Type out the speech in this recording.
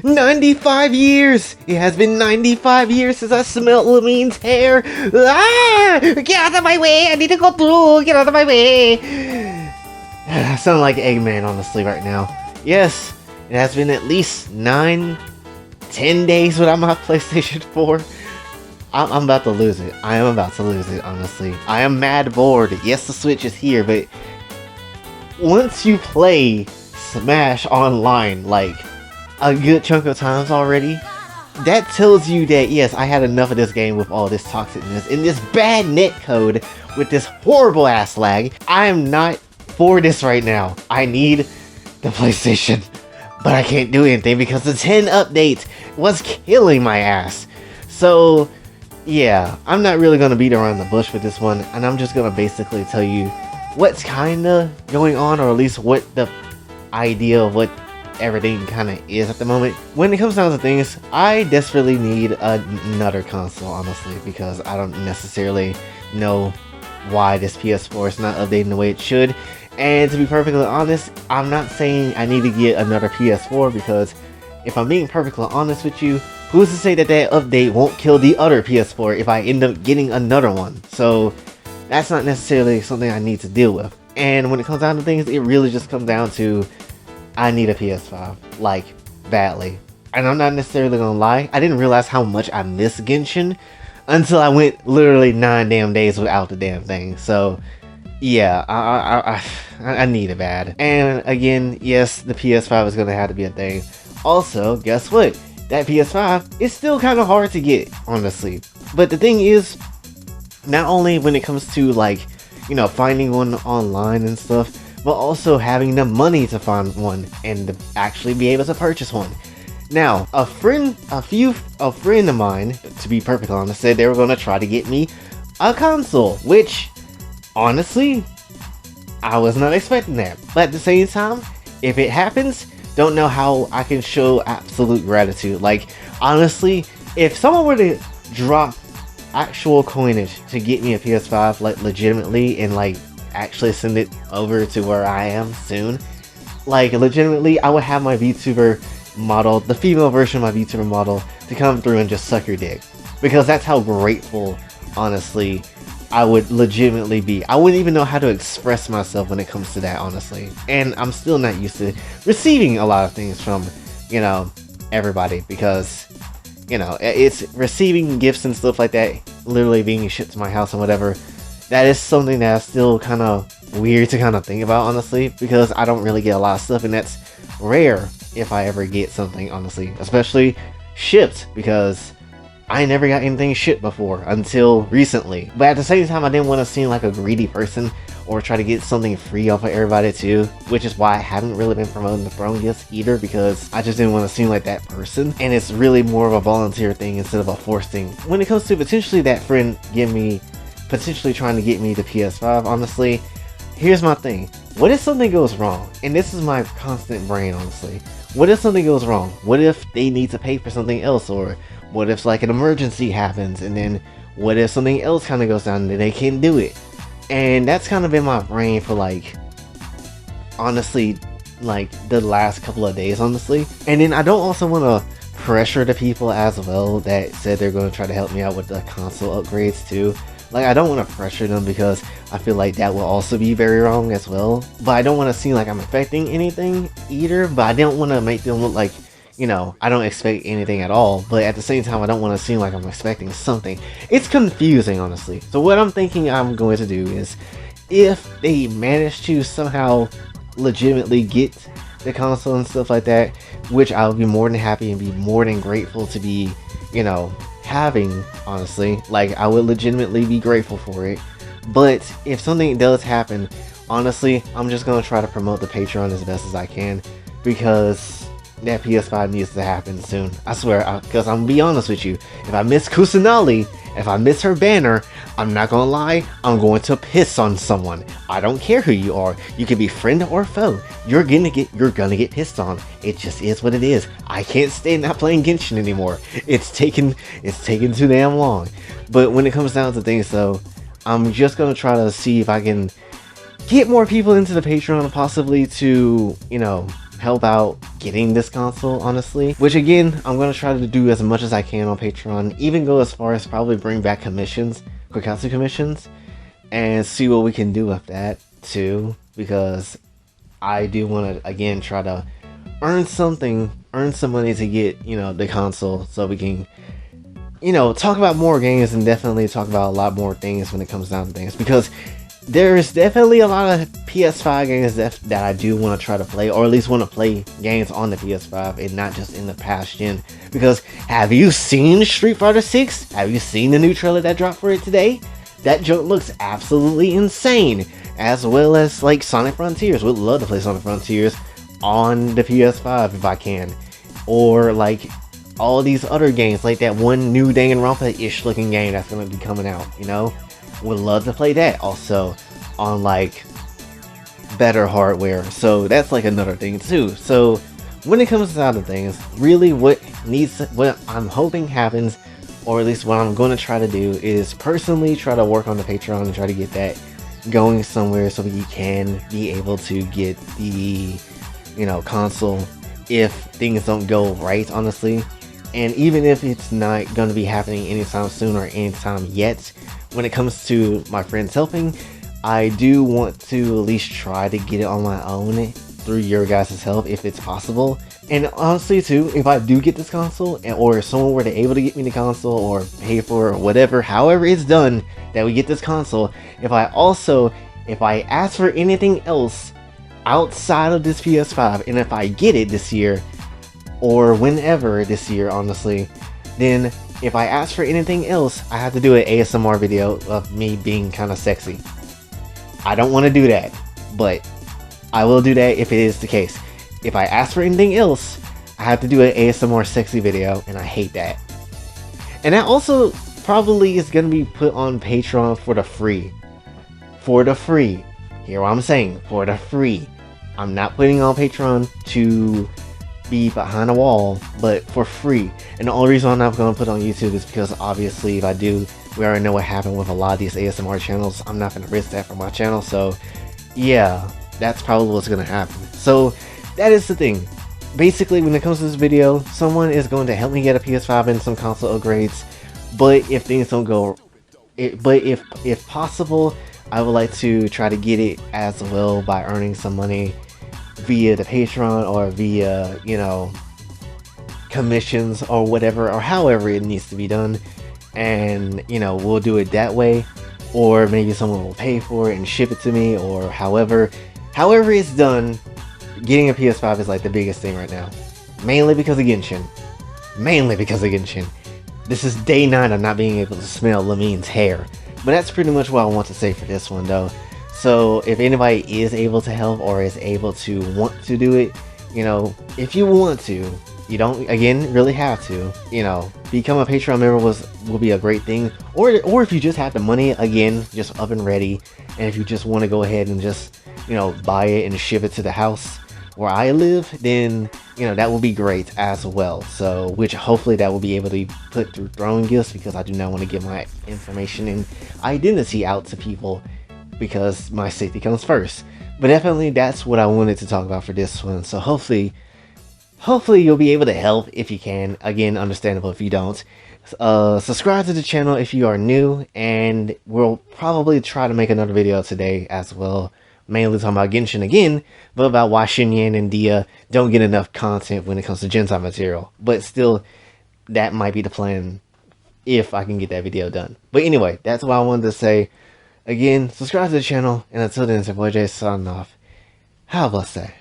95 years! It has been 95 years since I smelt Lamine's hair! Ah! Get out of my way! I need to go through! Get out of my way! I sound like Eggman, honestly, right now. Yes, it has been at least 9-10 days without my PlayStation 4. I'm about to lose it. I am about to lose it, honestly. I am mad bored. Yes, the Switch is here, but once you play Smash online, like, a good chunk of times already, that tells you that, yes, I had enough of this game with all this toxicness and this bad netcode with this horrible ass lag. I am not for this right now. I need the PlayStation, but I can't do anything because the 10 update was killing my ass. So, yeah, I'm not really going to beat around the bush with this one, and I'm just going to basically tell you what's kind of going on, or at least what the idea of what everything kind of is at the moment. When it comes down to things, I desperately need another console, honestly, because I don't necessarily know why this PS4 is not updating the way it should. And to be perfectly honest, I'm not saying I need to get another PS4, because if I'm being perfectly honest with you, who's to say that that update won't kill the other PS4 if I end up getting another one? So that's not necessarily something I need to deal with. And when it comes down to things, it really just comes down to I need a PS5, like, badly. And I'm not necessarily gonna lie, I didn't realize how much I miss Genshin until I went literally 9 damn days without the damn thing. So yeah, I need it bad. And again, yes, the PS5 is gonna have to be a thing. Also, guess what? That PS5 is still kind of hard to get, honestly. But the thing is, not only when it comes to, like, you know, finding one online and stuff, but also having the money to find one and to actually be able to purchase one. Now, a friend of mine, to be perfectly honest, said they were going to try to get me a console, which, honestly, I was not expecting that. But at the same time, if it happens, don't know how I can show absolute gratitude. Like, honestly, if someone were to drop actual coinage to get me a PS5, like, legitimately, and, like, actually send it over to where I am soon, like, legitimately, I would have my VTuber model, the female version of my VTuber model, to come through and just suck your dick. Because that's how grateful, honestly, I would legitimately be. I wouldn't even know how to express myself when it comes to that, honestly. And I'm still not used to receiving a lot of things from, you know, everybody, because, you know, it's receiving gifts and stuff like that, literally being shipped to my house and whatever. That is something that's still kind of weird to kind of think about, honestly, because I don't really get a lot of stuff, and that's rare if I ever get something, honestly, especially shipped, because I never got anything shipped before until recently. But at the same time, I didn't want to seem like a greedy person or try to get something free off of everybody too, which is why I haven't really been promoting the throne gifts either, because I just didn't want to seem like that person, and it's really more of a volunteer thing instead of a forced thing. When it comes to potentially that friend potentially trying to get me the PS5, honestly, here's my thing. What if something goes wrong? And this is my constant brain, honestly. What if something goes wrong? What if they need to pay for something else? Or what if, like, an emergency happens, and then what if something else kind of goes down and they can't do it? And that's kind of in my brain for, like, honestly, like, the last couple of days, honestly. And then I don't also want to pressure the people as well that said they're going to try to help me out with the console upgrades too. Like, I don't want to pressure them, because I feel like that will also be very wrong as well. But I don't want to seem like I'm expecting anything either, but I don't want to make them look like, you know, I don't expect anything at all. But at the same time, I don't want to seem like I'm expecting something. It's confusing, honestly. So what I'm thinking I'm going to do is, if they manage to somehow legitimately get the console and stuff like that, which I'll be more than happy and be more than grateful to be, you know, having, honestly, like, I would legitimately be grateful for it. But if something does happen, honestly, I'm just gonna try to promote the Patreon as best as I can, because that PS5 needs to happen soon. I swear, because I'm gonna be honest with you, if I miss Kusanali, if I miss her banner, I'm not gonna lie, I'm going to piss on someone. I don't care who you are. You can be friend or foe. You're gonna get pissed on. It just is what it is. I can't stand not playing Genshin anymore. It's taken too damn long. But when it comes down to things, though, I'm just gonna try to see if I can get more people into the Patreon, possibly to, you know, help out getting this console, honestly. Which again, I'm gonna try to do as much as I can on Patreon, even go as far as probably bring back commissions, Quickhouse commissions, and see what we can do with that too, because I do want to again try to earn some money to get, you know, the console, so we can, you know, talk about more games and definitely talk about a lot more things when it comes down to things, because there's definitely a lot of PS5 games that I do want to try to play, or at least want to play games on the PS5 and not just in the past gen. Because have you seen Street Fighter 6? Have you seen the new trailer that dropped for it today? That joke looks absolutely insane. As well as like Sonic Frontiers. Would love to play Sonic Frontiers on the PS5 if I can. Or like all these other games, like that one new Danganronpa-ish looking game that's going to be coming out, you know? Would love to play that also on like better hardware. So that's like another thing too. So when it comes down to things, really what I'm hoping happens, or at least what I'm going to try to do, is personally try to work on the Patreon and try to get that going somewhere so you can be able to get the, you know, console if things don't go right, honestly. And even if it's not going to be happening anytime soon or anytime yet, when it comes to my friends helping, I do want to at least try to get it on my own through your guys' help if it's possible. And honestly too, if I do get this console, or if someone were to able to get me the console or pay for it or whatever, however it's done that we get this console, if I ask for anything else outside of this PS5, and if I get it this year, or whenever this year, honestly, then if I ask for anything else, I have to do an ASMR video of me being kind of sexy. I don't want to do that, but I will do that if it is the case. If I ask for anything else, I have to do an ASMR sexy video, and I hate that. And that also probably is going to be put on Patreon for the free. For the free. Hear what I'm saying? For the free. I'm not putting on Patreon to be behind a wall, but for free. And the only reason I'm not going to put on YouTube is because obviously if I do, we already know what happened with a lot of these ASMR channels. I'm not going to risk that for my channel, so yeah, that's probably what's going to happen. So that is the thing. Basically, when it comes to this video, someone is going to help me get a PS5 and some console upgrades, but if things don't go, if possible, I would like to try to get it as well by earning some money via the Patreon or via, you know, commissions or whatever, or however it needs to be done. And, you know, we'll do it that way, or maybe someone will pay for it and ship it to me, or however it's done. Getting a PS5 is like the biggest thing right now, mainly because of Genshin. This is day 9 of not being able to smell Lamine's hair. But that's pretty much what I want to say for this one though. So if anybody is able to help or is able to want to do it, you know, if you want to, you don't again really have to, you know, become a Patreon member will be a great thing. Or if you just have the money, again, just up and ready, and if you just want to go ahead and just, you know, buy it and ship it to the house where I live, then, you know, that will be great as well. So, which hopefully that will be able to be put through throwing gifts, because I do not want to give my information and identity out to people, because my safety comes first. But definitely that's what I wanted to talk about for this one. So hopefully you'll be able to help if you can. Again, understandable if you don't. Subscribe to the channel if you are new, and we'll probably try to make another video today as well. Mainly talking about Genshin again, but about why Shinyan and Dia don't get enough content when it comes to Genshin material. But still, that might be the plan if I can get that video done. But anyway, that's what I wanted to say. Again, subscribe to the channel, and until then, it's your boy Jay signing off. Have a blessed day.